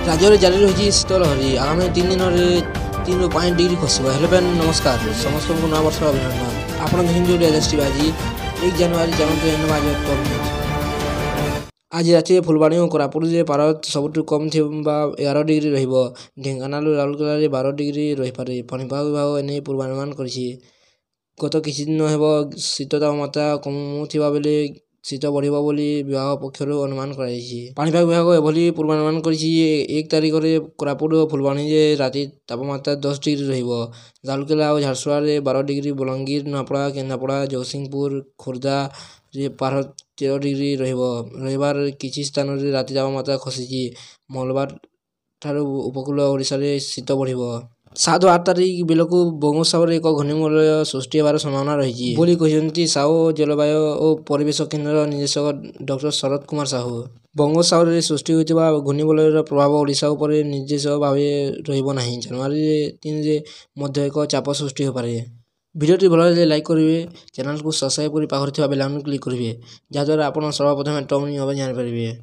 राज्य जारी रही शीतलहरी आगामी 3 दिन में 3 ରୁ 5 डिग्री खसब। हेलो फ्रेंड नमस्कार समस्त को नया वर्ष अभिनंदन। आप देखिए एलएसटी बाजी 1 जनवरी जानते आज राति फुलबाणी और कोरापुट पारद सबुठ कम थी 11 डिग्री रहिबो। ढेंकानाल राउरकेला 12 डिग्री रहीपे। पाणीपाग विभाग एने पूर्वानुमान करिछि। गत किछि दिन हेबो शीत तापमात्रा कमुथिबा बेले शीत बढ़िबो बोली विभाग पक्षरु अनुमान कराइछि। पाणीपाग विभाग एभली पूर्वानुमान करिछि 1 तारिख रे कोरापुट और फुलबाणी राति तापमात्रा 10 डिग्री रहिबो। राउरकेला और झारसुगुड़ा 12 डिग्री, बलांगीर, नूआपड़ा, केन्द्रापड़ा, जगतसिंहपुर, खोर्धा रे 13 डिग्री रहिबो। रविवार किछि स्थान रे राति तापमात्रा खसिछि। मंगलवार ठारू उपकूल ओडिशा रे शीत बढ़िबो। 7 और 8 तारिख बेलकु बंगोपसागर एक घूर्णिमंडल सृष्टि होवार संभावना रही बोली कहते साहू जलवायु और परिवेश केन्द्र निदेशक डॉक्टर शरद कुमार साहू। बंगोपसागर सृष्टि होता घूर्णिमंडल प्रभाव ओडिशा उपर निर्देश भाव रहिबो नाही। जनवरी 3 रे मध्य एक चाप सृष्टि हो पारे। भिडियोटी भल लगे लाइक करेंगे, चैनल को सब्सक्राइब कर पाखरे बेल आइकन क्लिक करेंगे जहाँद्वारा आप सर्वप्रथम टॉप न्यूज जान पारे।